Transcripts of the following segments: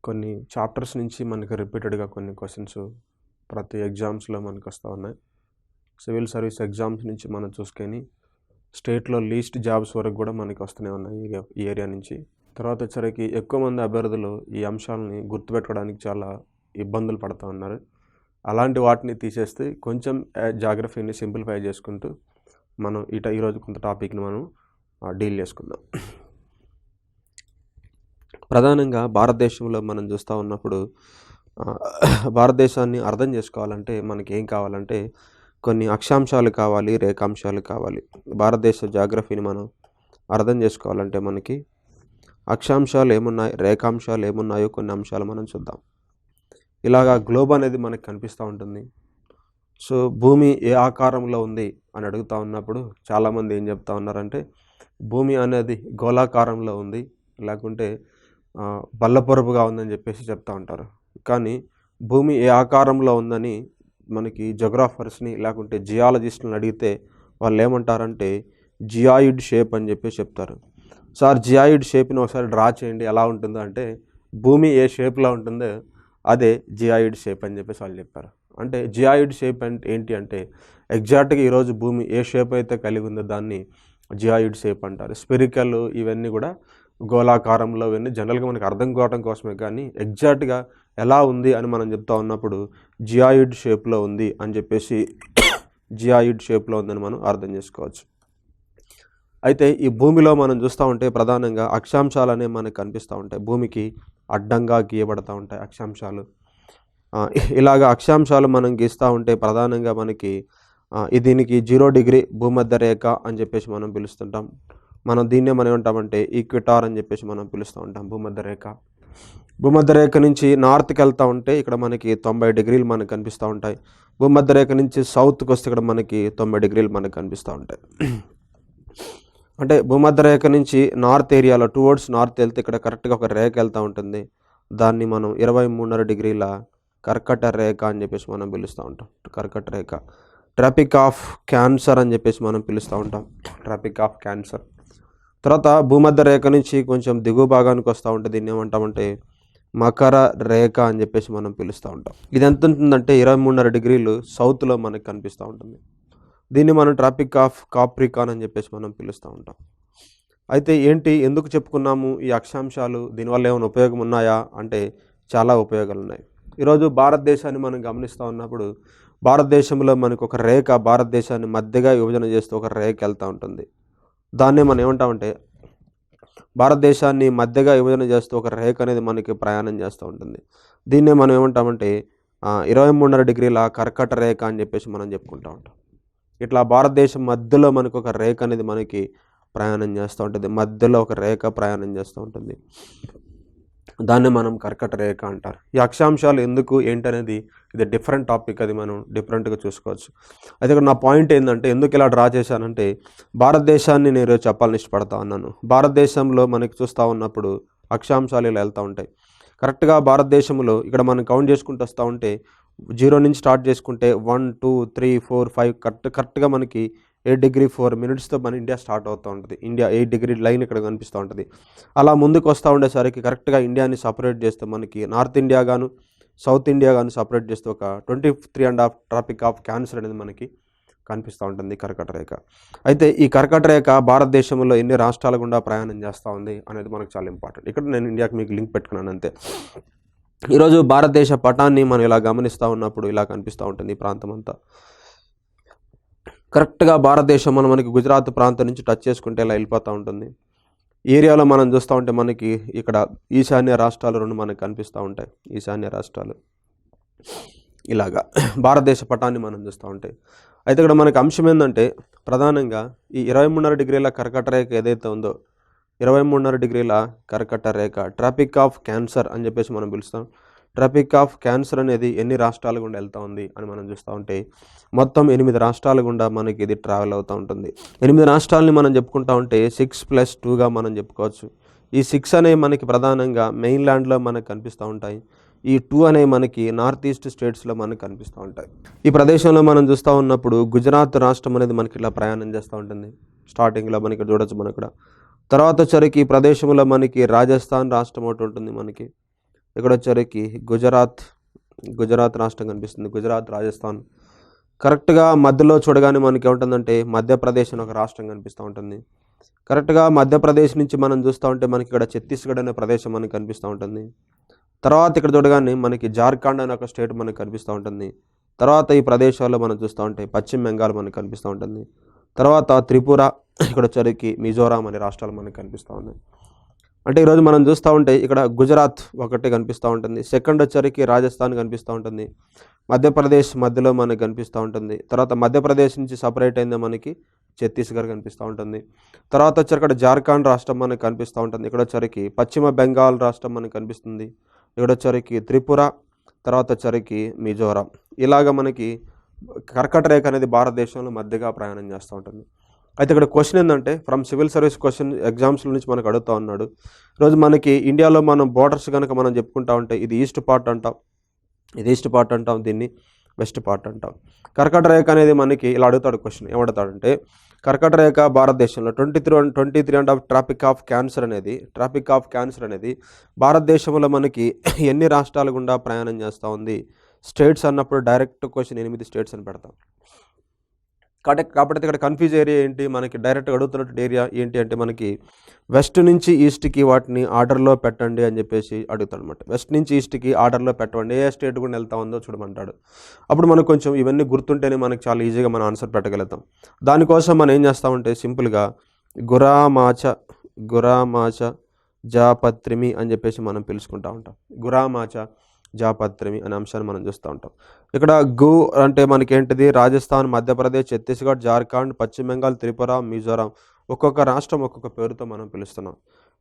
కొన్ని చాప్టర్స్ నుంచి మనకి రిపీటెడ్గా కొన్ని క్వశ్చన్స్ ప్రతి ఎగ్జామ్స్లో మనకు వస్తూ ఉన్నాయి. సివిల్ సర్వీస్ ఎగ్జామ్స్ నుంచి మనం చూసుకొని స్టేట్లో లీస్ట్ జాబ్స్ వరకు కూడా మనకి వస్తూనే ఉన్నాయి ఈ ఏరియా నుంచి. తర్వాత వచ్చరికి ఎక్కువ మంది అభ్యర్థులు ఈ అంశాలని గుర్తుపెట్టుకోవడానికి చాలా ఇబ్బందులు పడుతూ ఉన్నారు. అలాంటి వాటిని తీసేస్తే కొంచెం జాగ్రఫీని సింప్లిఫై చేసుకుంటూ మనం ఈరోజు కొంత టాపిక్ని మనం డీల్ చేసుకుందాం. ప్రధానంగా భారతదేశంలో మనం చూస్తూ ఉన్నప్పుడు భారతదేశాన్ని అర్థం చేసుకోవాలంటే మనకి ఏం కావాలంటే కొన్ని అక్షాంశాలు కావాలి, రేఖాంశాలు కావాలి. భారతదేశ జాగ్రఫీని మనం అర్థం చేసుకోవాలంటే మనకి అక్షాంశాలు ఏమున్నాయి, రేఖాంశాలు ఏమున్నాయో కొన్ని అంశాలు మనం చూద్దాం. ఇలాగా గ్లోబ్ అనేది మనకు కనిపిస్తూ ఉంటుంది. సో భూమి ఏ ఆకారంలో ఉంది అని అడుగుతూ ఉన్నప్పుడు చాలామంది ఏం చెప్తా ఉన్నారంటే భూమి అనేది గోళాకారంలో ఉంది, లేకుంటే బల్లపొరపుగా ఉందని చెప్పేసి చెప్తూ ఉంటారు. కానీ భూమి ఏ ఆకారంలో ఉందని మనకి జోగ్రాఫర్స్ని లేకుంటే జియాలజిస్ట్ని అడిగితే వాళ్ళు ఏమంటారంటే జియాయిడ్ షేప్ అని చెప్పేసి చెప్తారు. సార్ జియాయిడ్ షేప్ని ఒకసారి డ్రా చేయండి ఎలా ఉంటుందో అంటే భూమి ఏ షేప్లో ఉంటుందో అదే జియాయిడ్ షేప్ అని చెప్పేసి వాళ్ళు చెప్పారు. అంటే జియాయిడ్ షేప్ అంటే ఏంటి అంటే ఎగ్జాక్ట్గా ఈరోజు భూమి ఏ షేప్ అయితే కలిగి ఉందో దాన్ని జియాయిడ్ షేప్ అంటారు. స్పెరికల్ ఇవన్నీ కూడా గోళాకారంలో ఇవన్నీ జనరల్గా మనకు అర్థం కావడం కోసమే, కానీ ఎగ్జాక్ట్గా ఎలా ఉంది అని మనం చెప్తా ఉన్నప్పుడు జియాయిడ్ షేప్లో ఉంది అని చెప్పేసి జియాయిడ్ షేప్లో ఉందని మనం అర్థం చేసుకోవచ్చు. అయితే ఈ భూమిలో మనం చూస్తూ ఉంటే ప్రధానంగా అక్షాంశాలు అనేవి మనకు కనిపిస్తూ ఉంటాయి. భూమికి అడ్డంగా గీయబడుతూ ఉంటాయి అక్షాంశాలు. ఇలాగ అక్షాంశాలు మనం గీస్తూ ఉంటే ప్రధానంగా మనకి దీనికి 0 డిగ్రీ భూమధ్య రేఖ అని చెప్పేసి మనం పిలుస్తుంటాం. మనం దీన్నే మనం ఏమంటామంటే ఈక్విటార్ అని చెప్పేసి మనం పిలుస్తూ ఉంటాం. భూమధ్య రేఖ నుంచి నార్త్కి వెళ్తూ ఉంటే ఇక్కడ మనకి 90 డిగ్రీలు మనకు కనిపిస్తూ ఉంటాయి. భూమధ్య రేఖ నుంచి సౌత్కి వస్తే ఇక్కడ మనకి 90 డిగ్రీలు మనకు కనిపిస్తూ ఉంటాయి. అంటే భూమధ్య రేఖ నుంచి నార్త్ ఏరియాలో టువర్డ్స్ నార్త్ వెళ్తే ఇక్కడ కరెక్ట్గా ఒక రేఖ వెళ్తూ ఉంటుంది. దాన్ని మనం 23.5 డిగ్రీల కర్కట రేఖ అని చెప్పేసి మనం పిలుస్తూ ఉంటాం. కర్కట రేఖ, ట్రాపిక్ ఆఫ్ క్యాన్సర్ అని చెప్పేసి మనం పిలుస్తూ ఉంటాం. Tropic of cancer. తర్వాత భూమధ్య రేఖ నుంచి కొంచెం దిగువ భాగానికి వస్తూ ఉంటుంది. దీన్ని ఏమంటామంటే మకర రేఖ అని చెప్పేసి మనం పిలుస్తూ ఉంటాం. ఇది ఎంత ఉంటుందంటే 23.5 డిగ్రీలు సౌత్లో మనకు కనిపిస్తూ ఉంటుంది. దీన్ని మనం ట్రాపిక్ ఆఫ్ కాప్రికాన్ అని చెప్పేసి మనం పిలుస్తూ ఉంటాం. అయితే ఏంటి, ఎందుకు చెప్పుకున్నాము ఈ అక్షాంశాలు, దీనివల్ల ఏమైనా ఉపయోగం ఉన్నాయా అంటే చాలా ఉపయోగాలు ఉన్నాయి. ఈరోజు భారతదేశాన్ని మనం గమనిస్తూ ఉన్నప్పుడు భారతదేశంలో మనకు ఒక రేఖ భారతదేశాన్ని మధ్యగా విభజన చేస్తూ ఒక రేఖ వెళ్తూ ఉంటుంది. దాన్నే మనం ఏమంటామంటే భారతదేశాన్ని మధ్యగా విభజన చేస్తూ ఒక రేఖ అనేది మనకి ప్రయాణం చేస్తూ ఉంటుంది. దీన్నే మనం ఏమంటామంటే 23.5 డిగ్రీల కర్కట రేఖ అని చెప్పేసి మనం చెప్పుకుంటూ ఉంటాం. ఇట్లా భారతదేశం మధ్యలో మనకు ఒక రేఖ అనేది మనకి ప్రయాణం చేస్తూ ఉంటుంది. మధ్యలో ఒక రేఖ ప్రయాణం చేస్తూ ఉంటుంది. దాన్ని మనం కర్కట రేఖ అంటారు. ఈ అక్షాంశాలు ఎందుకు ఏంటనేది ఇది డిఫరెంట్ టాపిక్, అది మనం డిఫరెంట్గా చూసుకోవచ్చు. అయితే ఇక్కడ నా పాయింట్ ఏంటంటే ఎందుకు ఇలా డ్రా చేశానంటే భారతదేశాన్ని నేను చెప్పాలని ఇష్టపడతా ఉన్నాను. భారతదేశంలో మనకి చూస్తూ ఉన్నప్పుడు అక్షాంశాలు ఇలా వెళ్తూ ఉంటాయి. కరెక్ట్గా భారతదేశంలో ఇక్కడ మనం కౌంట్ చేసుకుంటూ వస్తూ ఉంటే 0 నుంచి స్టార్ట్ చేసుకుంటే 1 2 3 4 5 కరెక్ట్గా మనకి 8 డిగ్రీ 4 మినిట్స్తో మన ఇండియా స్టార్ట్ అవుతూ ఉంటుంది. ఇండియా 8 డిగ్రీ లైన్ ఇక్కడ కనిపిస్తూ ఉంటుంది. అలా ముందుకు వస్తూ ఉండేసరికి కరెక్ట్గా ఇండియాని సపరేట్ చేస్తే మనకి నార్త్ ఇండియా గాను సౌత్ ఇండియా గాను సపరేట్ చేస్తే ఒక 23.5 ట్రాపిక్ ఆఫ్ క్యాన్సర్ అనేది మనకి కనిపిస్తూ ఉంటుంది కర్కట రేఖ. అయితే ఈ కర్కట రేఖ భారతదేశంలో ఎన్ని రాష్ట్రాల గుండా ప్రయాణం చేస్తూ ఉంది అనేది మనకు చాలా ఇంపార్టెంట్. ఇక్కడ నేను ఇండియాకి మీకు లింక్ పెట్టుకున్నాను అంతే. ఈరోజు భారతదేశ పటాన్ని మనం ఇలా గమనిస్తూ ఉన్నప్పుడు ఇలా కనిపిస్తూ ఉంటుంది ఈ ప్రాంతం అంతా. కరెక్ట్గా భారతదేశం మనకి గుజరాత్ ప్రాంతం నుంచి టచ్ చేసుకుంటే ఇలా వెళ్ళిపోతూ ఉంటుంది. ఏరియాలో మనం చూస్తూ ఉంటే మనకి ఇక్కడ ఈశాన్య రాష్ట్రాలు 2 మనకు కనిపిస్తూ ఉంటాయి. ఈశాన్య రాష్ట్రాలు ఇలాగా భారతదేశ పటాన్ని మనం చూస్తూ ఉంటాయి. అయితే ఇక్కడ మనకి అంశం ఏంటంటే ప్రధానంగా ఈ 23.5 డిగ్రీల కర్కట రేఖ ఏదైతే ఉందో 23.5 డిగ్రీల కర్కట రేఖ ట్రాపిక్ ఆఫ్ క్యాన్సర్ అని చెప్పేసి మనం పిలుస్తాం. ట్రాపిక్ ఆఫ్ క్యాన్సర్ అనేది ఎన్ని రాష్ట్రాల గుండా వెళ్తూ ఉంది అని మనం చూస్తూ ఉంటే మొత్తం 8 రాష్ట్రాల గుండా మనకి ఇది ట్రావెల్ అవుతూ ఉంటుంది. 8 రాష్ట్రాలని మనం చెప్పుకుంటా ఉంటే 6+2గా మనం చెప్పుకోవచ్చు. ఈ 6 అనేవి మనకి ప్రధానంగా మెయిన్ ల్యాండ్లో మనకు కనిపిస్తూ ఉంటాయి. ఈ 2 అనేవి మనకి నార్త్ ఈస్ట్ స్టేట్స్లో మనకు కనిపిస్తూ ఉంటాయి. ఈ ప్రదేశంలో మనం చూస్తూ ఉన్నప్పుడు గుజరాత్ రాష్ట్రం అనేది మనకి ఇలా ప్రయాణం చేస్తూ ఉంటుంది. స్టార్టింగ్లో మనకి చూడొచ్చు. మనం ఇక్కడ తర్వాత వచ్చరికి ఈ ప్రదేశంలో మనకి రాజస్థాన్ రాష్ట్రం ఒకటి ఉంటుంది మనకి. ఇక్కడ వచ్చరికి గుజరాత్ రాష్ట్రం కనిపిస్తుంది, గుజరాత్, రాజస్థాన్. కరెక్ట్గా మధ్యలో చూడగానే మనకి ఏముంటుందంటే మధ్యప్రదేశ్ అని ఒక రాష్ట్రం కనిపిస్తూ ఉంటుంది. కరెక్ట్గా మధ్యప్రదేశ్ నుంచి మనం చూస్తూ ఉంటే మనకి ఇక్కడ ఛత్తీస్గఢ్ అనే ప్రదేశం మనకి కనిపిస్తూ ఉంటుంది. తర్వాత ఇక్కడ చూడగానే మనకి జార్ఖండ్ అనే ఒక స్టేట్ మనకు కనిపిస్తూ ఉంటుంది. తర్వాత ఈ ప్రదేశాల్లో మనం చూస్తూ ఉంటే పశ్చిమ బెంగాల్ మనకు కనిపిస్తూ ఉంటుంది. తర్వాత త్రిపుర, ఇక్కడ వచ్చరికి మిజోరాం అనే రాష్ట్రాలు మనకు కనిపిస్తూ ఉన్నాయి. అంటే ఈరోజు మనం చూస్తూ ఉంటే ఇక్కడ గుజరాత్ ఒకటి కనిపిస్తూ ఉంటుంది, సెకండ్ వచ్చరికి రాజస్థాన్ కనిపిస్తూ ఉంటుంది, మధ్యప్రదేశ్ మధ్యలో మనకు కనిపిస్తూ ఉంటుంది. తర్వాత మధ్యప్రదేశ్ నుంచి సపరేట్ అయిందే మనకి ఛత్తీస్గఢ్ కనిపిస్తూ ఉంటుంది. తర్వాత వచ్చరికి ఇక్కడ జార్ఖండ్ రాష్ట్రం మనకు కనిపిస్తూ ఉంటుంది. ఇక్కడ వచ్చరికి పశ్చిమ బెంగాల్ రాష్ట్రం మనకు కనిపిస్తుంది. ఇక్కడ వచ్చరికి త్రిపుర, తర్వాత వచ్చరికి మిజోరాం. ఇలాగ మనకి కర్కట రేఖ అనేది భారతదేశంలో మధ్యగా ప్రయాణం చేస్తూ ఉంటుంది. అయితే ఇక్కడ క్వశ్చన్ ఏంటంటే ఫ్రమ్ సివిల్ సర్వీస్ క్వశ్చన్ ఎగ్జామ్స్ల నుంచి మనకు అడుగుతూ ఉన్నాడు. ఈరోజు మనకి ఇండియాలో మనం బోర్డర్స్ కనుక మనం చెప్పుకుంటా ఉంటే ఇది ఈస్ట్ పార్ట్ అంటాం, దీన్ని వెస్ట్ పార్ట్ అంటాం. కర్కట రేఖ అనేది మనకి ఇలా అడుగుతాడు క్వశ్చన్, ఏమడుగుతాడంటే కర్కట రేఖ భారతదేశంలో 23.5 ట్రాపిక్ ఆఫ్ క్యాన్సర్ అనేది భారతదేశంలో మనకి ఎన్ని రాష్ట్రాల గుండా ప్రయాణం చేస్తూ ఉంది? స్టేట్స్ అన్నప్పుడు డైరెక్ట్ క్వశ్చన్ 8 స్టేట్స్ అని పెడతాం. కాబట్టి ఇక్కడ కన్ఫ్యూజ్ ఏరియా ఏంటి, మనకి డైరెక్ట్గా అడుగుతున్నట్టు ఏరియా ఏంటి అంటే మనకి వెస్ట్ నుంచి ఈస్ట్కి వాటిని ఆర్డర్లో పెట్టండి అని చెప్పేసి అడుగుతాడు అనమాట. వెస్ట్ నుంచి ఈస్ట్కి ఆర్డర్లో పెట్టండి, ఏ స్టేట్ కూడా వెళ్తా ఉందో చూడమంటాడు. అప్పుడు మనకు కొంచెం ఇవన్నీ గుర్తుంటేనే మనకు చాలా ఈజీగా మనం ఆన్సర్ పెట్టగలుగుతాం. దానికోసం మనం ఏం చేస్తామంటే సింపుల్గా గురామాచ జాపత్రిమి అని చెప్పేసి మనం పిలుచుకుంటూ ఉంటాం. గురామాచ జాపత్రిమి అనే అంశాన్ని మనం చూస్తూ ఉంటాం. ఇక్కడ గు అంటే మనకి ఏంటిది రాజస్థాన్, మధ్యప్రదేశ్, ఛత్తీస్గఢ్, జార్ఖండ్, పశ్చిమ బెంగాల్, త్రిపుర, మిజోరాం. ఒక్కొక్క రాష్ట్రం ఒక్కొక్క పేరుతో మనం పిలుస్తున్నాం.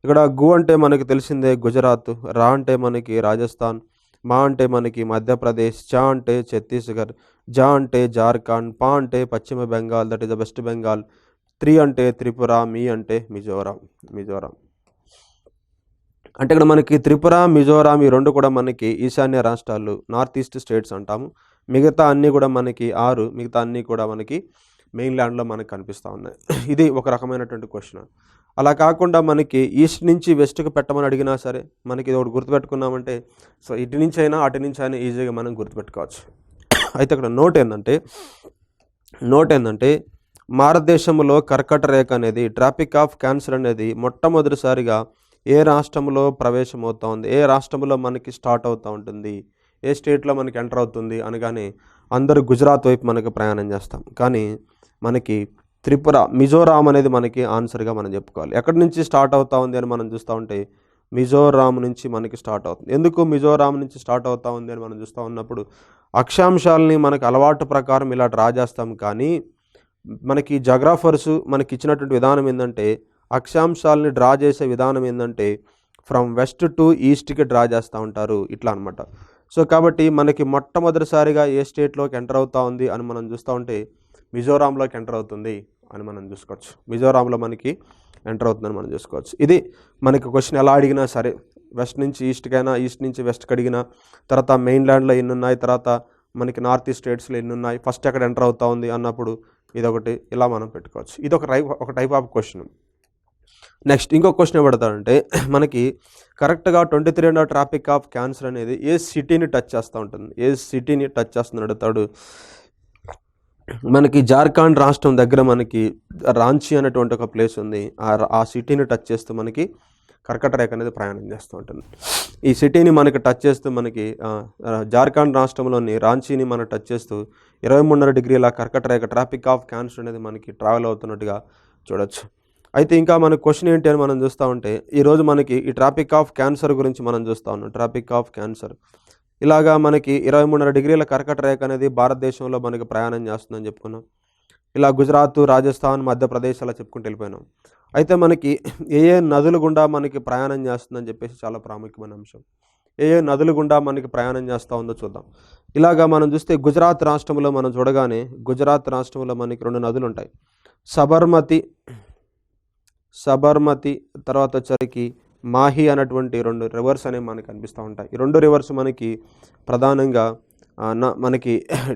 ఇక్కడ గు అంటే మనకి తెలిసిందే గుజరాత్, రా అంటే మనకి రాజస్థాన్, మా అంటే మనకి మధ్యప్రదేశ్, చా అంటే ఛత్తీస్గఢ్, జా అంటే జార్ఖండ్, పా అంటే పశ్చిమ Bengal that is the west Bengal, three అంటే త్రిపుర, మీ అంటే మిజోరాం. అంటే ఇక్కడ మనకి త్రిపుర, మిజోరాం ఈ రెండు కూడా మనకి ఈశాన్య రాష్ట్రాలు, నార్త్ ఈస్ట్ స్టేట్స్ అంటాము. మిగతా అన్నీ కూడా మనకి మనకి మెయిన్ల్యాండ్లో మనకు కనిపిస్తూ ఉన్నాయి. ఇది ఒక రకమైనటువంటి క్వశ్చన్. అలా కాకుండా మనకి ఈస్ట్ నుంచి వెస్ట్కి పెట్టమని అడిగినా సరే మనకి ఇది ఒకటి గుర్తుపెట్టుకున్నామంటే సో ఇటు నుంచి అయినా అటు నుంచి అయినా ఈజీగా మనం గుర్తుపెట్టుకోవచ్చు. అయితే ఇక్కడ నోట్ ఏంటంటే భారతదేశంలో కర్కట రేఖ అనేది ట్రాపిక్ ఆఫ్ క్యాన్సర్ అనేది మొట్టమొదటిసారిగా ఏ రాష్ట్రంలో ప్రవేశమవుతూ ఉంది, ఏ రాష్ట్రంలో మనకి స్టార్ట్ అవుతూ ఉంటుంది, ఏ స్టేట్లో మనకి ఎంటర్ అవుతుంది అనగానే అందరూ గుజరాత్ వైపు మనకి ప్రయాణం చేస్తాం. కానీ మనకి త్రిపుర, మిజోరాం అనేది మనకి ఆన్సర్గా మనం చెప్పుకోవాలి. ఎక్కడి నుంచి స్టార్ట్ అవుతూ ఉంది అని మనం చూస్తూ ఉంటే మిజోరాం నుంచి మనకి స్టార్ట్ అవుతుంది. ఎందుకు మిజోరాం నుంచి స్టార్ట్ అవుతూ ఉంది అని మనం చూస్తూ ఉన్నప్పుడు అక్షాంశాలని మనకు అలవాటు ప్రకారం ఇలా డ్రా చేస్తాం. కానీ మనకి జాగ్రాఫర్స్ మనకి ఇచ్చినటువంటి విధానం ఏంటంటే అక్షాంశాలని డ్రా చేసే విధానం ఏంటంటే ఫ్రమ్ వెస్ట్ టు ఈస్ట్కి డ్రా చేస్తూ ఉంటారు, ఇట్లా అనమాట. సో కాబట్టి మనకి మొట్టమొదటిసారిగా ఏ స్టేట్లోకి ఎంటర్ అవుతూ ఉంది అని మనం చూస్తూ ఉంటే మిజోరాంలోకి ఎంటర్ అవుతుంది అని మనం చూసుకోవచ్చు. మిజోరాంలో మనకి ఎంటర్ అవుతుందని మనం చూసుకోవచ్చు. ఇది మనకి క్వశ్చన్ ఎలా అడిగినా సరే, వెస్ట్ నుంచి ఈస్ట్కైనా, ఈస్ట్ నుంచి వెస్ట్కి అడిగినా, తర్వాత మెయిన్ల్యాండ్లో ఎన్ని ఉన్నాయి, తర్వాత మనకి నార్త్ ఈస్ట్ స్టేట్స్లో ఎన్ని ఉన్నాయి, ఫస్ట్ ఎక్కడ ఎంటర్ అవుతూ ఉంది అన్నప్పుడు ఇదొకటి ఇలా మనం పెట్టుకోవచ్చు. ఇది ఒక టైప్ ఆఫ్ క్వశ్చన్. నెక్స్ట్ ఇంకో క్వశ్చన్ ఏమడతాడంటే మనకి కరెక్ట్గా 23 ట్రాపిక్ ఆఫ్ క్యాన్సర్ అనేది ఏ సిటీని టచ్ చేస్తూ ఉంటుంది, ఏ సిటీని టచ్ చేస్తుందని అడుగుతాడు. మనకి జార్ఖండ్ రాష్ట్రం దగ్గర మనకి రాంచీ అనేటువంటి ఒక ప్లేస్ ఉంది. ఆ సిటీని టచ్ చేస్తూ మనకి కర్కట రేఖ అనేది ప్రయాణం చేస్తూ ఉంటుంది. ఈ సిటీని మనకి టచ్ చేస్తూ మనకి జార్ఖండ్ రాష్ట్రంలోని రాంచీని మనం టచ్ చేస్తూ 23.5 డిగ్రీల కర్కట రేఖ ట్రాపిక్ ఆఫ్ క్యాన్సర్ అనేది మనకి ట్రావెల్ అవుతున్నట్టుగా చూడొచ్చు. అయితే ఇంకా మన క్వశ్చన్ ఏంటి అని మనం చూస్తూ ఉంటే ఈరోజు మనకి ఈ ట్రాపిక్ ఆఫ్ క్యాన్సర్ గురించి మనం చూస్తూ ఉన్నాం. ట్రాపిక్ ఆఫ్ క్యాన్సర్ ఇలాగా మనకి 23.5 డిగ్రీల కర్కట రేఖ అనేది భారతదేశంలో మనకి ప్రయాణం చేస్తుందని చెప్పుకున్నాం. ఇలా గుజరాత్, రాజస్థాన్, మధ్యప్రదేశ్ అలా చెప్పుకుంటూ వెళ్ళిపోయినాం. అయితే మనకి ఏ నదుల గుండా మనకి ప్రయాణం చేస్తుందని చెప్పేసి చాలా ప్రాముఖ్యమైన అంశం. ఏ నదుల గుండా మనకి ప్రయాణం చేస్తూ ఉందో చూద్దాం. ఇలాగా మనం చూస్తే గుజరాత్ రాష్ట్రంలో మనం చూడగానే గుజరాత్ రాష్ట్రంలో మనకి 2 నదులు ఉంటాయి. సబర్మతి తర్వాత వచ్చరికి మాహి అన్నటువంటి 2 రివర్స్ అనేవి మనకి కనిపిస్తూ ఉంటాయి. ఈ 2 రివర్స్ మనకి ప్రధానంగా మనకి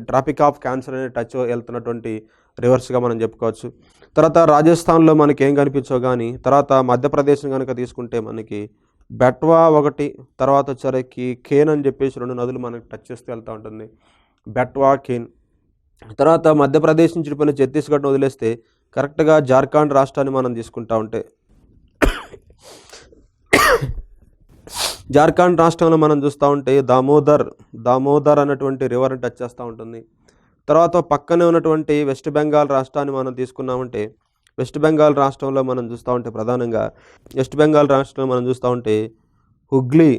ట్రాపిక్ ఆఫ్ క్యాన్సర్ అనే టచ్ వెళ్తున్నటువంటి రివర్స్గా మనం చెప్పుకోవచ్చు. తర్వాత రాజస్థాన్లో మనకి ఏం కనిపించవు, కానీ తర్వాత మధ్యప్రదేశ్ కనుక తీసుకుంటే మనకి బెట్వా ఒకటి, తర్వాత వచ్చరికి కేన్ అని చెప్పేసి 2 నదులు మనకి టచ్ చేస్తూ వెళ్తూ ఉంటుంది. బెట్వా, కేన్. తర్వాత మధ్యప్రదేశ్ నుంచి ఇటుపైన ఛత్తీస్గఢ్ను వదిలేస్తే కరెక్ట్గా జార్ఖండ్ రాష్ట్రాన్ని మనం తీసుకుంటా ఉంటే జార్ఖండ్ రాష్ట్రంలో మనం చూస్తూ ఉంటే దామోదర్ అన్నటువంటి రివర్ని టచ్ చేస్తూ ఉంటుంది. తర్వాత పక్కనే ఉన్నటువంటి వెస్ట్ బెంగాల్ రాష్ట్రాన్ని మనం తీసుకున్నామంటే వెస్ట్ బెంగాల్ రాష్ట్రంలో మనం చూస్తూ ఉంటే ప్రధానంగా వెస్ట్ బెంగాల్ రాష్ట్రంలో మనం చూస్తూ ఉంటే హుగ్లీ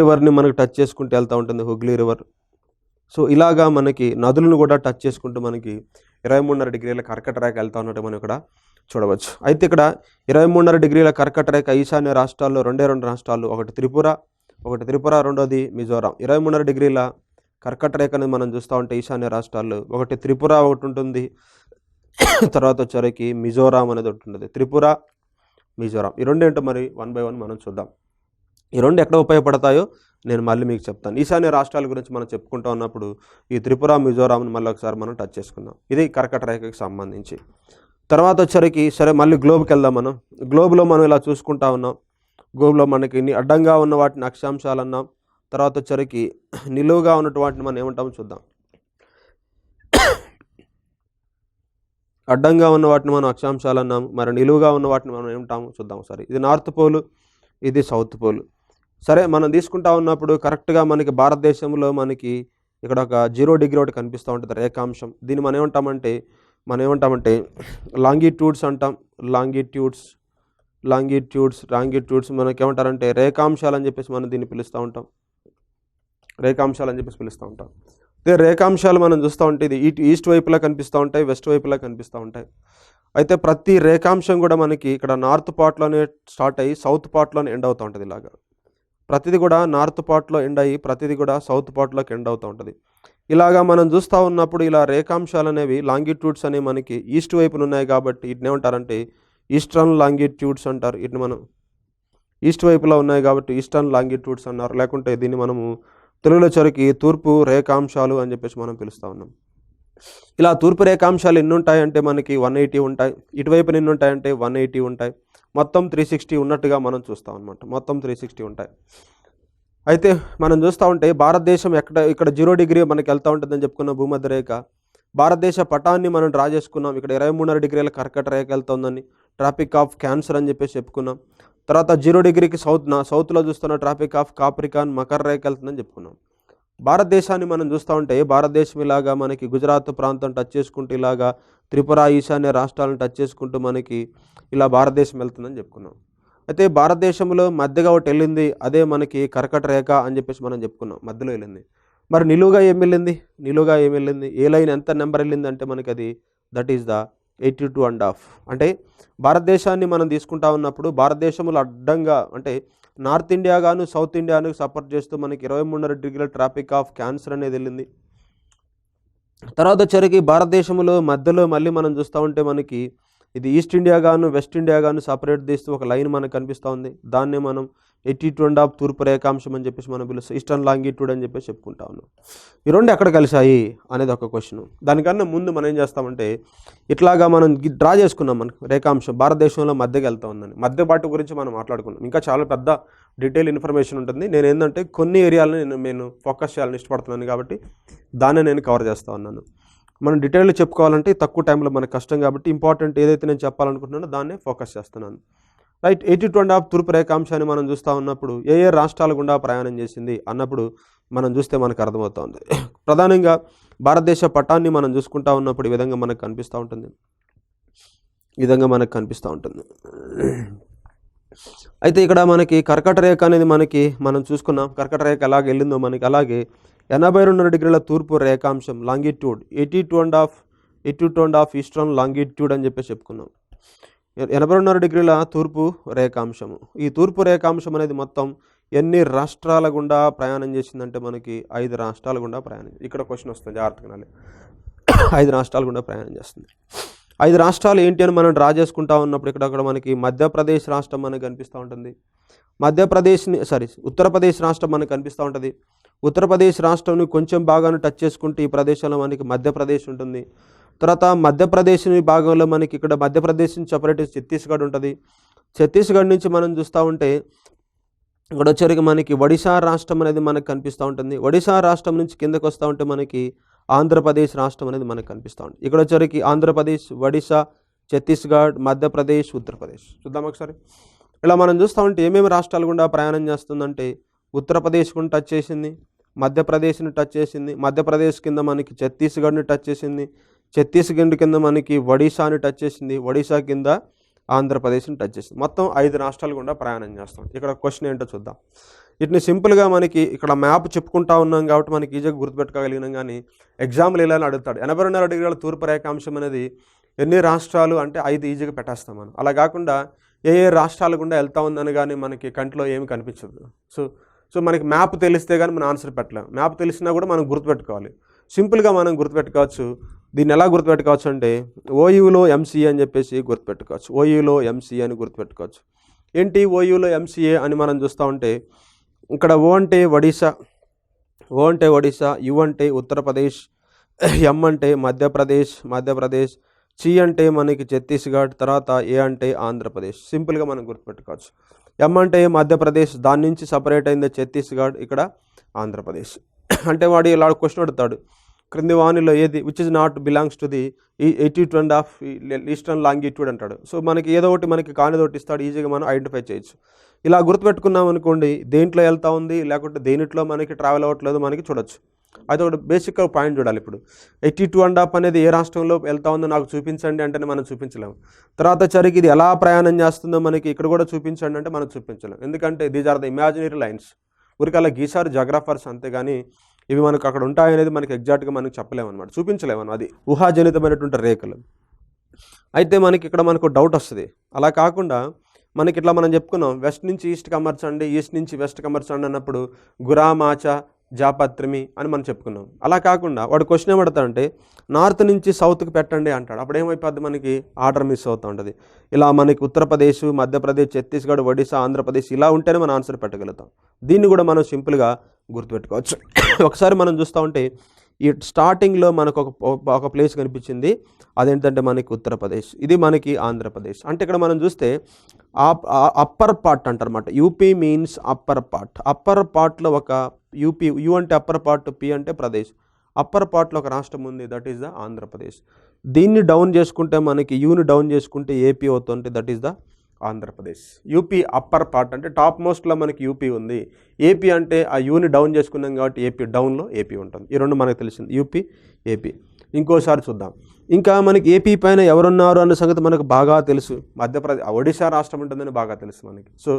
రివర్ని మనకు టచ్ చేసుకుంటూ వెళ్తూ ఉంటుంది, హుగ్లీ రివర్. సో ఇలాగా మనకి నదులను కూడా టచ్ చేసుకుంటూ మనకి 23.5 డిగ్రీల కర్కట రేఖ వెళ్తూ ఉన్నట్టు మనం ఇక్కడ చూడవచ్చు. అయితే ఇక్కడ 23.5 డిగ్రీల కర్కట రేఖ ఈశాన్య రాష్ట్రాల్లో 2 రాష్ట్రాలు, ఒకటి త్రిపుర, రెండోది మిజోరాం. 23.5 డిగ్రీల కర్కట రేఖని మనం చూస్తూ ఉంటే ఈశాన్య రాష్ట్రాల్లో ఒకటి త్రిపుర ఒకటి ఉంటుంది, తర్వాత వచ్చరికి మిజోరాం అనేది ఒకటి ఉంటుంది. త్రిపుర, మిజోరాం ఈ రెండు ఏంటో మరి 1 by 1 మనం చూద్దాం. ఈ రెండు ఎక్కడ ఉపయోగపడతాయో నేను మళ్ళీ మీకు చెప్తాను. ఈశాన్య రాష్ట్రాల గురించి మనం చెప్పుకుంటూ ఉన్నప్పుడు ఈ త్రిపుర, మిజోరాంని మళ్ళీ ఒకసారి మనం టచ్ చేసుకుందాం. ఇది కర్కట రేఖకి సంబంధించి. తర్వాత వచ్చరికి సరే మళ్ళీ గ్లోబ్కి వెళ్దాం. మనం గ్లోబ్లో మనం ఇలా చూసుకుంటా ఉన్నాం. గ్లోబ్లో మనకి అడ్డంగా ఉన్న వాటిని అక్షాంశాలు అన్నాం. తర్వాత వచ్చరికి నిలువుగా ఉన్నటువంటి వాటిని మనం ఏమంటామో చూద్దాం. అడ్డంగా ఉన్న వాటిని మనం అక్షాంశాలు అన్నాము, మరి నిలువుగా ఉన్న వాటిని మనం ఏమంటాము చూద్దాం. సరే ఇది నార్త్ పోల్, ఇది సౌత్ పోల్. సరే మనం తీసుకుంటా ఉన్నప్పుడు కరెక్ట్గా మనకి భారతదేశంలో మనకి ఇక్కడ ఒక 0 డిగ్రీ ఒకటి కనిపిస్తూ ఉంటుంది రేఖాంశం. దీన్ని మనం ఏమంటామంటే లాంగిట్యూడ్స్ అంటాం. లాంగిట్యూడ్స్ మనకి ఏమంటారంటే రేఖాంశాలు అని చెప్పేసి మనం దీన్ని పిలుస్తూ ఉంటాం. ఇదే రేఖాంశాలు మనం చూస్తూ ఉంటే ఇది ఈస్ట్ వైపులా కనిపిస్తూ ఉంటాయి, వెస్ట్ వైపులా కనిపిస్తూ ఉంటాయి. అయితే ప్రతి రేఖాంశం కూడా మనకి ఇక్కడ నార్త్ పార్ట్లోనే స్టార్ట్ అయ్యి సౌత్ పార్ట్లోనే ఎండ్ అవుతూ ఉంటుంది. ఇలాగా ప్రతిదీ కూడా నార్త్ పార్ట్లో ఎండ్ అయ్యి ప్రతిదీ కూడా సౌత్ పార్ట్లోకి ఎండ్ అవుతూ ఉంటుంది. ఇలాగా మనం చూస్తూ ఉన్నప్పుడు ఇలా రేఖాంశాలు అనేవి లాంగిట్యూడ్స్ అనేవి మనకి ఈస్ట్ వైపున ఉన్నాయి కాబట్టి వీటిని ఏమంటారంటే ఈస్టర్న్ లాంగిట్యూడ్స్ అంటారు. వీటిని మనం ఈస్ట్ వైపులో ఉన్నాయి కాబట్టి ఈస్టర్న్ లాంగిట్యూడ్స్ అన్నారు. లేకుంటే దీన్ని మనము తెలుగులో చరికి తూర్పు రేఖాంశాలు అని చెప్పేసి మనం పిలుస్తూ ఉన్నాం. ఇలా తూర్పు రేఖాంశాలు ఎన్ని ఉంటాయంటే మనకి 180 ఉంటాయి, ఇటువైపున ఎన్ని ఉంటాయంటే 180 ఉంటాయి. మొత్తం 360 ఉన్నట్టుగా మనం చూస్తాం అనమాట. మొత్తం 360 ఉంటాయి. అయితే మనం చూస్తూ ఉంటే భారతదేశం ఇక్కడ 0 డిగ్రీ మనకి వెళ్తూ ఉంటుందని చెప్పుకున్న భూమధ్య రేఖ. భారతదేశ పటాన్ని మనం డ్రా చేసుకున్నాం. ఇక్కడ 23.5 డిగ్రీల కర్కట రేఖ వెళ్తుందని, ట్రాపిక్ ఆఫ్ క్యాన్సర్ అని చెప్పేసి చెప్పుకున్నాం. తర్వాత 0 డిగ్రీకి సౌత్లో చూస్తున్న ట్రాపిక్ ఆఫ్ కాప్రికాన్ మకర రేఖ వెళ్తుందని చెప్పుకున్నాం. భారతదేశాన్ని మనం చూస్తూ ఉంటే భారతదేశం ఇలాగా మనకి గుజరాత్ ప్రాంతం టచ్ చేసుకుంటూ ఇలాగా త్రిపుర, ఈశాన్య రాష్ట్రాలను టచ్ చేసుకుంటూ మనకి ఇలా భారతదేశం వెళ్తుందని చెప్పుకున్నాం. అయితే భారతదేశంలో మధ్యగా ఒకటి వెళ్ళింది, అదే మనకి కర్కట రేఖ అని చెప్పేసి మనం చెప్పుకున్నాం, మధ్యలో వెళ్ళింది. మరి నిలువుగా ఏం వెళ్ళింది, ఏ లైన్ ఎంత నెంబర్ వెళ్ళింది అంటే మనకి అది దట్ ఈస్ ద 82.5. అంటే భారతదేశాన్ని మనం తీసుకుంటా ఉన్నప్పుడు భారతదేశంలో అడ్డంగా అంటే నార్త్ ఇండియా గాను సౌత్ ఇండియాను సపోర్ట్ చేస్తూ మనకి 23.5 డిగ్రీల ట్రాపిక్ ఆఫ్ క్యాన్సర్ అనేది వెళ్ళింది. తర్వాత వచ్చరికి భారతదేశంలో మధ్యలో మళ్ళీ మనం చూస్తూ ఉంటే మనకి ఇది ఈస్ట్ ఇండియా గాను వెస్ట్ ఇండియా గాను సపరేట్ చేస్తూ ఒక లైన్ మనకు కనిపిస్తూ ఉంది. దాన్నే మనం 82.5 తూర్పు రేఖాంశం అని చెప్పేసి మనం పిలుస్తాం, ఈస్టర్న్ లాంగిట్యూడ్ అని చెప్పేసి చెప్పుకుంటా ఉన్నాం. ఈ రెండు ఎక్కడ కలిసాయి అనేది ఒక క్వశ్చన్. దానికన్నా ముందు మనం ఏం చేస్తామంటే ఇట్లాగా మనం డ్రా చేసుకున్నాం మనకు రేఖాంశం భారతదేశంలో మధ్యకి వెళ్తూ ఉందని. మధ్య బాటు గురించి మనం మాట్లాడుకున్నాం. ఇంకా చాలా పెద్ద డీటెయిల్ ఇన్ఫర్మేషన్ ఉంటుంది. నేను ఏంటంటే కొన్ని ఏరియాలను నేను ఫోకస్ చేయాలని ఇష్టపడుతున్నాను కాబట్టి దాన్ని నేను కవర్ చేస్తూ ఉన్నాను. మనం డీటెయిల్ చెప్పుకోవాలంటే తక్కువ టైంలో మనకు కష్టం కాబట్టి ఇంపార్టెంట్ ఏదైతే నేను చెప్పాలనుకుంటున్నానో దాన్నే ఫోకస్ చేస్తున్నాను. రైట్, 82.5 తూర్పు రేఖాంశాన్ని మనం చూస్తూ ఉన్నప్పుడు ఏ రాష్ట్రాల గుండా ప్రయాణం చేసింది అన్నప్పుడు మనం చూస్తే మనకు అర్థమవుతుంది. ప్రధానంగా భారతదేశ పటాన్ని మనం చూసుకుంటా ఉన్నప్పుడు ఈ విధంగా మనకు కనిపిస్తూ ఉంటుంది. అయితే ఇక్కడ మనకి కర్కట రేఖ అనేది మనం చూసుకున్నాం. కర్కట రేఖ ఎలాగ వెళ్ళిందో మనకి అలాగే 82.5 డిగ్రీల తూర్పు రేఖాంశం లాంగిట్యూడ్ 82.5 ఈస్టర్న్ లాంగిట్యూడ్ అని చెప్పేసి చెప్పుకున్నాం. 82.5 డిగ్రీల తూర్పు రేఖాంశము. ఈ తూర్పు రేఖాంశం అనేది మొత్తం ఎన్ని రాష్ట్రాల గుండా ప్రయాణం చేసిందంటే మనకి 5 రాష్ట్రాల గుండా ప్రయాణం. ఇక్కడ క్వశ్చన్ వస్తుంది, జాగ్రత్తగా 5 రాష్ట్రాల గుండా ప్రయాణం చేస్తుంది. 5 రాష్ట్రాలు ఏంటి అని మనం డ్రా చేసుకుంటా ఉన్నప్పుడు ఇక్కడ మనకి మధ్యప్రదేశ్ రాష్ట్రం మనకు కనిపిస్తూ ఉంటుంది. ఉత్తరప్రదేశ్ రాష్ట్రం మనకు కనిపిస్తూ ఉంటుంది. ఉత్తరప్రదేశ్ రాష్ట్రంని కొంచెం బాగాను టచ్ చేసుకుంటే ఈ ప్రదేశంలో మనకి మధ్యప్రదేశ్ ఉంటుంది. తర్వాత మధ్యప్రదేశ్ భాగంలో మనకి ఇక్కడ మధ్యప్రదేశ్ నుంచి సపరేట్ ఛత్తీస్గఢ్ ఉంటుంది. ఛత్తీస్గఢ్ నుంచి మనం చూస్తూ ఉంటే ఇక్కడ వచ్చరికి మనకి ఒడిశా రాష్ట్రం అనేది మనకు కనిపిస్తూ ఉంటుంది. ఒడిశా రాష్ట్రం నుంచి కిందకు వస్తూ ఉంటే మనకి ఆంధ్రప్రదేశ్ రాష్ట్రం అనేది మనకు కనిపిస్తూ ఉంటుంది. ఇక్కడ వచ్చరికి ఆంధ్రప్రదేశ్, ఒడిశా, ఛత్తీస్గఢ్, మధ్యప్రదేశ్, ఉత్తరప్రదేశ్. చూద్దాం ఒకసారి. ఇలా మనం చూస్తూ ఉంటే ఏమేమి రాష్ట్రాలు గుండా ప్రయాణం చేస్తుందంటే ఉత్తరప్రదేశ్ గుండా టచ్ చేసింది, మధ్యప్రదేశ్ని టచ్ చేసింది, మధ్యప్రదేశ్ కింద మనకి ఛత్తీస్గఢ్ని టచ్ చేసింది, ఛత్తీస్గఢ్ కింద మనకి ఒడిశాని టచ్ చేసింది, ఒడిశా కింద ఆంధ్రప్రదేశ్ని టచ్ చేసింది. మొత్తం 5 రాష్ట్రాలు గుండా ప్రయాణం చేస్తాం. ఇక్కడ క్వశ్చన్ ఏంటో చూద్దాం. వీటిని సింపుల్గా మనకి ఇక్కడ మ్యాప్ చెప్పుకుంటా ఉన్నాం కాబట్టి మనకి ఈజీగా గుర్తుపెట్టుకోగలిగినాం. కానీ ఎగ్జామ్లు ఇలా అడుగుతాడు. 82.5 డిగ్రీల తూర్పు రేఖాంశం అనేది ఎన్ని రాష్ట్రాలు అంటే 5 ఈజీగా పెట్టేస్తాం మనం. అలా కాకుండా ఏ రాష్ట్రాల గుండా వెళ్తా ఉందని కానీ మనకి కంట్లో ఏమి కనిపించదు. సో మనకి మ్యాప్ తెలిస్తే కానీ మనం ఆన్సర్ పెట్టలేము. మ్యాప్ తెలిసినా కూడా మనం గుర్తుపెట్టుకోవాలి. సింపుల్గా మనం గుర్తుపెట్టుకోవచ్చు. దీన్ని ఎలా గుర్తుపెట్టుకోవచ్చు అంటే ఓయూలో ఎంసీఏ అని చెప్పేసి గుర్తుపెట్టుకోవచ్చు. ఓయూలో ఎంసీఏ అని గుర్తుపెట్టుకోవచ్చు. ఏంటి ఓయూలో ఎంసీఏ అని మనం చూస్తూ ఉంటే ఇక్కడ ఓ అంటే ఒడిశా, ఓ అంటే ఒడిశా, యు అంటే ఉత్తరప్రదేశ్, ఎం అంటే మధ్యప్రదేశ్, చి అంటే మనకి ఛత్తీస్గఢ్, తర్వాత ఏ అంటే ఆంధ్రప్రదేశ్. సింపుల్గా మనం గుర్తుపెట్టుకోవచ్చు. ఎం అంటే మధ్యప్రదేశ్, దాని నుంచి సపరేట్ అయింది ఛత్తీస్గఢ్, ఇక్కడ ఆంధ్రప్రదేశ్. అంటే వాడు ఇలా క్వశ్చన్ అడుగుతాడు, క్రింది వానిలో ఏది which is not belongs to the 82.5 eastern longitude అంటాడు. సో మనకి ఏదో ఒకటి మనకి కానిది ఒకటి ఇస్తాడు, ఈజీగా మనం ఐడెంటిఫై చేయొచ్చు. ఇలా గుర్తుపెట్టుకున్నాం అనుకోండి, దేంట్లో వెళ్తా ఉంది లేకుంటే దేనిట్లో మనకి ట్రావెల్ అవ్వట్లేదు మనకి చూడొచ్చు. అది ఒకటి బేసిక్గా పాయింట్ చూడాలి. ఇప్పుడు 82.5 అనేది ఏ రాష్ట్రంలో వెళ్తా ఉందో నాకు చూపించండి అంటేనే మనం చూపించలేము. తర్వాత చరికి ఇది ఎలా ప్రయాణం చేస్తుందో మనకి ఇక్కడ కూడా చూపించండి అంటే మనం చూపించలేము. ఎందుకంటే these are the imaginary lines. ఊరికి అలా గీసారు జాగ్రఫర్స్, అంతేగాని ఇవి మనకు అక్కడ ఉంటాయనేది మనకి ఎగ్జాక్ట్గా మనకు చెప్పలేము అనమాట, చూపించలేము. అది ఊహాజనితమైనటువంటి రేఖలు. అయితే మనకి ఇక్కడ మనకు డౌట్ వస్తుంది. అలా కాకుండా మనకి ఇట్లా మనం చెప్పుకున్నాం, వెస్ట్ నుంచి ఈస్ట్కి అమర్చండి, ఈస్ట్ నుంచి వెస్ట్కి అమర్చండి అన్నప్పుడు గురామాచ జాపత్రిమి అని మనం చెప్పుకున్నాం. అలా కాకుండా వాడు క్వశ్చన్ ఏమడతాడంటే నార్త్ నుంచి సౌత్కి పెట్టండి అంటాడు. అప్పుడు ఏమైపోద్ది, మనకి ఆర్డర్ మిస్ అవుతూ ఉంటుంది. ఇలా మనకి ఉత్తరప్రదేశ్, మధ్యప్రదేశ్, ఛత్తీస్గఢ్, ఒడిశా, ఆంధ్రప్రదేశ్ ఇలా ఉంటేనే మనం ఆన్సర్ పెట్టగలుగుతాం. దీన్ని కూడా మనం సింపుల్గా గుర్తుపెట్టుకోవచ్చు. ఒకసారి మనం చూస్తూ ఉంటే ఈ స్టార్టింగ్లో మనకు ఒక ప్లేస్ కనిపించింది, అదేంటంటే మనకి ఉత్తరప్రదేశ్, ఇది మనకి ఆంధ్రప్రదేశ్. అంటే ఇక్కడ మనం చూస్తే అప్పర్ పార్ట్ అంటారన్నమాట. UP means upper part. Upper పార్ట్లో ఒక యూపీ, యూ అంటే అప్పర్ పార్ట్, పి అంటే ప్రదేశ్. అప్పర్ పార్ట్లో ఒక రాష్ట్రం ఉంది, దట్ ఈస్ ద ఆంధ్రప్రదేశ్. దీన్ని డౌన్ చేసుకుంటే మనకి యూని డౌన్ చేసుకుంటే ఏపీ అవుతుంది, that is the Andhra Pradesh. UP upper part అంటే టాప్ మోస్ట్లో మనకి యూపీ ఉంది. ఏపీ అంటే ఆ యూని డౌన్ చేసుకున్నాం కాబట్టి ఏపీ, డౌన్లో ఏపీ ఉంటుంది. ఈ రెండు మనకు తెలిసింది, యూపీ, ఏపీ. ఇంకోసారి చూద్దాం. ఇంకా మనకి ఏపీ పైన ఎవరున్నారు అన్న సంగతి మనకు బాగా తెలుసు. మధ్యప్రదేశ్, ఒడిశా రాష్ట్రం ఉంటుందని బాగా తెలుసు మనకి. సో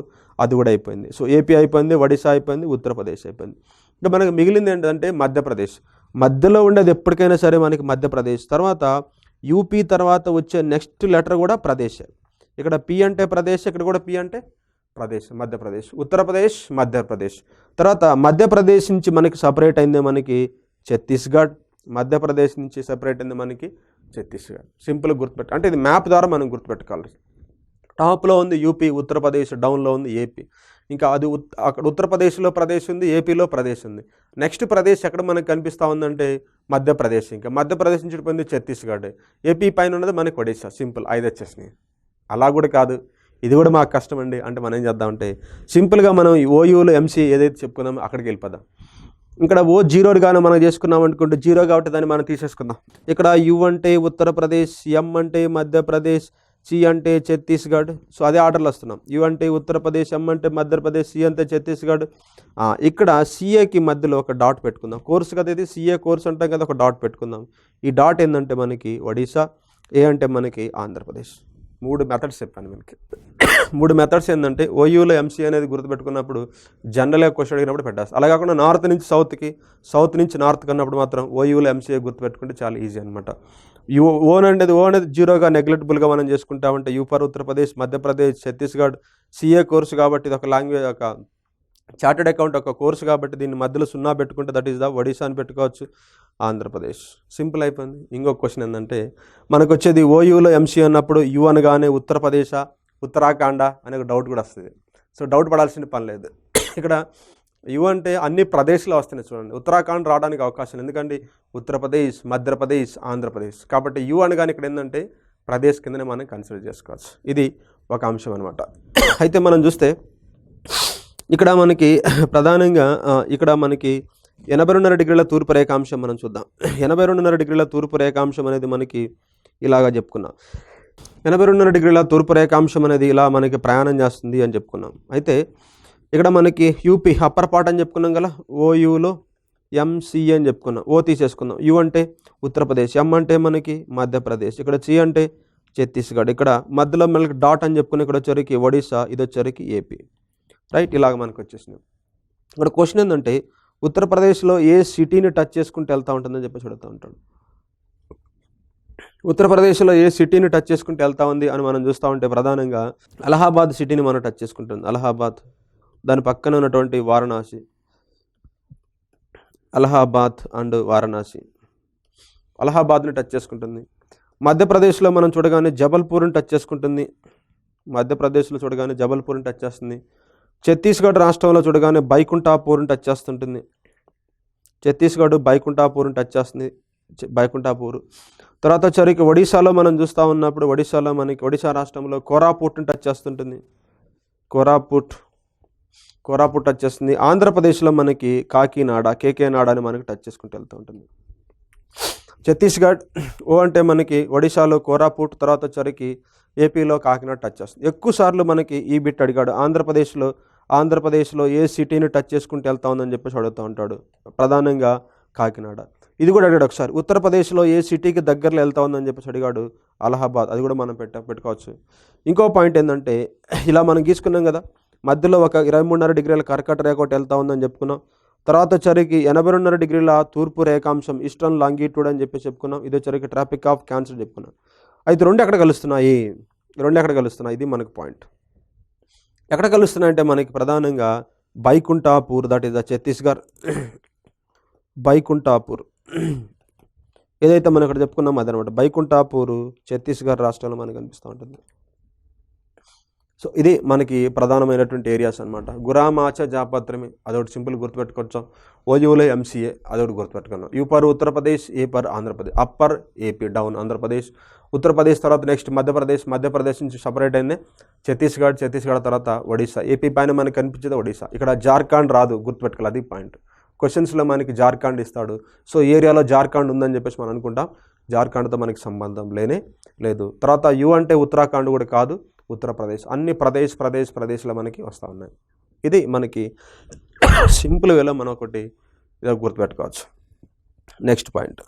అది కూడా అయిపోయింది. సో ఏపీ అయిపోయింది, ఒడిశా అయిపోయింది, ఉత్తరప్రదేశ్ అయిపోయింది. ఇంకా మనకు మిగిలింది ఏంటంటే మధ్యప్రదేశ్. మధ్యలో ఉండేది ఎప్పటికైనా సరే మనకి మధ్యప్రదేశ్. తర్వాత యూపీ తర్వాత వచ్చే నెక్స్ట్ లెటర్ కూడా ప్రదేశ్. ఇక్కడ పి అంటే ప్రదేశ్, ఇక్కడ కూడా పి అంటే ప్రదేశ్, మధ్యప్రదేశ్. ఉత్తరప్రదేశ్, మధ్యప్రదేశ్. తర్వాత మధ్యప్రదేశ్ నుంచి మనకి సపరేట్ అయింది మనకి ఛత్తీస్గఢ్. మధ్యప్రదేశ్ నుంచి సపరేట్ అయింది మనకి ఛత్తీస్గఢ్. సింపుల్గా గుర్తుపెట్టు, అంటే ఇది మ్యాప్ ద్వారా మనం గుర్తుపెట్టుకోవాలి. టాప్లో ఉంది యూపీ, ఉత్తరప్రదేశ్, డౌన్లో ఉంది ఏపీ. ఇంకా అది అక్కడ ఉత్తరప్రదేశ్లో ప్రదేశ్ ఉంది, ఏపీలో ప్రదేశ్ ఉంది. నెక్స్ట్ ప్రదేశ్ ఎక్కడ మనకు కనిపిస్తూ ఉందంటే మధ్యప్రదేశ్. ఇంకా మధ్యప్రదేశ్ నుంచి పోయింది ఛత్తీస్గఢ్. ఏపీ పైన ఉన్నది మనకి ఒడిశా. సింపుల్, 5 వచ్చేసినాయి. అలా కూడా కాదు, ఇది కూడా మాకు కష్టం అండి అంటే మనం ఏం చేద్దామంటే సింపుల్గా మనం ఓయూలో ఎంసీ ఏదైతే చెప్పుకున్నామో అక్కడికి వెళ్ళిపోదాం. ఇక్కడ ఓ జీరోగానే మనం చేసుకున్నాం అనుకుంటే జీరో కాబట్టి దాన్ని మనం తీసేసుకుందాం. ఇక్కడ యు అంటే ఉత్తరప్రదేశ్, ఎం అంటే మధ్యప్రదేశ్, సి అంటే ఛత్తీస్గఢ్. సో అదే ఆర్డర్లో వస్తున్నాం. యు అంటే ఉత్తరప్రదేశ్, ఎం అంటే మధ్యప్రదేశ్, సి అంటే ఛత్తీస్గఢ్. ఇక్కడ సిఏకి మధ్యలో ఒక డాట్ పెట్టుకుందాం. కోర్సు కదా ఇది, సిఏ కోర్సు అంటాం కదా, ఒక డాట్ పెట్టుకుందాం. ఈ డాట్ ఏంటంటే మనకి ఒడిశా, ఏ అంటే మనకి ఆంధ్రప్రదేశ్. 3 మెథడ్స్ చెప్పాను మనకి. 3 మెథడ్స్ ఏంటంటే ఓయూలో ఎంసీ అనేది గుర్తుపెట్టుకున్నప్పుడు జనరల్గా క్వశ్చన్ అడిగినప్పుడు పెట్టేస్తాం. అలా కాకుండా నార్త్ నుంచి సౌత్కి, సౌత్ నుంచి నార్త్కి అన్నప్పుడు మాత్రం ఓయూలో ఎంసీఏ గుర్తుపెట్టుకుంటే చాలా ఈజీ అనమాట. ఓ అనేది జీరోగా నెగ్లెక్టబుల్గా మనం చేసుకుంటామంటే you for Uttar Pradesh, Madhya Pradesh, Chhattisgarh. CA course కాబట్టి ఇది ఒక లాంగ్వేజ్, ఒక చార్టెడ్ అకౌంట్ ఒక కోర్సు కాబట్టి దీన్ని మధ్యలో 0 పెట్టుకుంటే దట్ ఈస్ ద ఒడిశా అని పెట్టుకోవచ్చు, ఆంధ్రప్రదేశ్. సింపుల్ అయిపోయింది. ఇంకొక క్వశ్చన్ ఏంటంటే మనకు వచ్చేది ఓయూలో ఎంసీ అన్నప్పుడు యు అనగానే ఉత్తరప్రదేశ్, ఉత్తరాఖండ అనే ఒక డౌట్ కూడా వస్తుంది. సో డౌట్ పడాల్సిన పని లేదు. ఇక్కడ యు అంటే అన్ని ప్రదేశ్లో వస్తున్నాయి చూడండి. ఉత్తరాఖండ్ రావడానికి అవకాశం లేదు, ఎందుకంటే ఉత్తరప్రదేశ్, మధ్యప్రదేశ్, ఆంధ్రప్రదేశ్ కాబట్టి యు అనగానే ఇక్కడ ఏంటంటే ప్రదేశ్ కిందనే మనం కన్సిడర్ చేసుకోవచ్చు. ఇది ఒక అంశం అనమాట. అయితే మనం చూస్తే ఇక్కడ మనకి ప్రధానంగా ఇక్కడ మనకి 82.5 డిగ్రీల తూర్పు రేఖాంశం మనం చూద్దాం. 82.5 డిగ్రీల తూర్పు రేఖాంశం అనేది మనకి ఇలాగా చెప్పుకున్నాం. 82.5 డిగ్రీల తూర్పు రేఖాంశం అనేది ఇలా మనకి ప్రయాణం చేస్తుంది అని చెప్పుకున్నాం. అయితే ఇక్కడ మనకి యూపీ అప్పర్ పార్ట్ అని చెప్పుకున్నాం కదా, ఓయూలో ఎంసీ అని చెప్పుకున్నాం. ఓ తీసేసుకుందాం. యు అంటే ఉత్తరప్రదేశ్, ఎం అంటే మనకి మధ్యప్రదేశ్, ఇక్కడ సి అంటే ఛత్తీస్గఢ్, ఇక్కడ మధ్యలో మనకి డాట్ అని చెప్పుకుని ఇక్కడ వచ్చరికి ఒడిశా, ఇది వచ్చరికి ఏపీ. రైట్, ఇలాగ మనకు వచ్చేసింది. ఇక్కడ క్వశ్చన్ ఏంటంటే ఉత్తరప్రదేశ్లో ఏ సిటీని టచ్ చేసుకుంటూ వెళ్తూ ఉంటుందని చెప్పేసి అడుగుతూ ఉంటాడు. ఉత్తరప్రదేశ్లో ఏ సిటీని టచ్ చేసుకుంటూ వెళ్తూ ఉంది అని మనం చూస్తూ ఉంటే ప్రధానంగా అలహాబాద్ సిటీని మనం టచ్ చేసుకుంటుంది. అలహాబాద్, దాని పక్కన ఉన్నటువంటి వారణాసి, అలహాబాద్ అండ్ వారణాసి, అలహాబాద్ని టచ్ చేసుకుంటుంది. మధ్యప్రదేశ్లో మనం చూడగానే జబల్పూర్ని టచ్ చేసుకుంటుంది. మధ్యప్రదేశ్లో చూడగానే జబల్పూర్ని టచ్ చేస్తుంది. ఛత్తీస్గఢ్ రాష్ట్రంలో చూడగానే బైకుంఠాపూర్ని టచ్ చేస్తుంటుంది. ఛత్తీస్గఢ్ బైకుంఠాపూర్ని టచ్ చేస్తుంది, బైకుంఠాపూర్. తర్వాత వచ్చరికి ఒడిశాలో మనం చూస్తూ ఉన్నప్పుడు ఒడిశాలో మనకి ఒడిశా రాష్ట్రంలో కోరాపుట్ని టచ్ చేస్తుంటుంది. కోరాపుట్ టచ్ చేస్తుంది. ఆంధ్రప్రదేశ్లో మనకి కాకినాడ, కేకేనాడ అని మనకి టచ్ చేసుకుంటూ వెళ్తూ ఉంటుంది. ఛత్తీస్గఢ్ ఓ అంటే మనకి ఒడిశాలో కోరాపుట్, తర్వాత వచ్చరికి ఏపీలో కాకినాడ టచ్ చేస్తుంది. ఎక్కువ సార్లు మనకి ఈ బిట్ అడిగాడు. ఆంధ్రప్రదేశ్లో ఏ సిటీని టచ్ చేసుకుంటూ వెళ్తా ఉందని చెప్పేసి అడుగుతూ ఉంటాడు. ప్రధానంగా కాకినాడ. ఇది కూడా అడిగాడు ఒకసారి. ఉత్తరప్రదేశ్లో ఏ సిటీకి దగ్గరలో వెళ్తా ఉందని చెప్పేసి అడిగాడు. అలహాబాద్, అది కూడా మనం పెట్టుకోవచ్చు. ఇంకో పాయింట్ ఏంటంటే ఇలా మనం గీసుకున్నాం కదా, మధ్యలో ఒక 23.5 డిగ్రీల కర్కట రేఖ ఒకటి వెళ్తా ఉందని చెప్పుకున్నాం. తర్వాత వచ్చరికి 82.5 డిగ్రీల తూర్పు రేఖాంశం ఈస్టర్న్ లాంగిట్యూడ్ అని చెప్పి చెప్పుకున్నాం. ఇది వచ్చరికి ట్రాపిక్ ఆఫ్ క్యాన్సర్ చెప్పుకున్నాం. అయితే రెండు ఎక్కడ కలుస్తున్నాయి? ఇది మనకు పాయింట్. ఎక్కడ కలుస్తున్నాయంటే మనకి ప్రధానంగా బైకుంఠాపూర్, దట్ ఈస్ ద ఛత్తీస్గఢ్. బైకుంఠాపూర్ ఏదైతే మనం ఇక్కడ చెప్పుకున్నాం అదనమాట. బైకుంఠాపూర్ ఛత్తీస్గఢ్ రాష్ట్రంలో మనకు కనిపిస్తూ ఉంటుంది. సో ఇది మనకి ప్రధానమైనటువంటి ఏరియాస్ అనమాట. గురామాచ జాపత్రమి అదొకటి సింపుల్ గుర్తుపెట్టుకోవచ్చు. ఓయూలో ఎంసీఏ అదొకటి గుర్తుపెట్టుకున్నాం. You per Uttar Pradesh, A per Andhra Pradesh, upper AP, down Andhra Pradesh, Uttar Pradesh తర్వాత నెక్స్ట్ మధ్యప్రదేశ్ నుంచి సపరేట్ అయింది ఛత్తీస్గఢ్ తర్వాత ఒడిశా, ఏపీ పైన మనకి కనిపించేది ఒడిశా. ఇక్కడ జార్ఖండ్ రాదు, గుర్తుపెట్టుకోవాలి, అది పాయింట్. క్వశ్చన్స్లో మనకి జార్ఖండ్ ఇస్తాడు. సో ఏరియాలో జార్ఖండ్ ఉందని చెప్పేసి మనం అనుకుంటాం. జార్ఖండ్తో మనకి సంబంధం లేదు. తర్వాత యు అంటే ఉత్తరాఖండ్ కూడా కాదు, ఉత్తరప్రదేశ్. అన్ని ప్రదేశ్లో మనకి వస్తూ ఉన్నాయి. ఇది మనకి సింపుల్ వేలో మనం ఒకటి గుర్తుపెట్టుకోవచ్చు. Next point.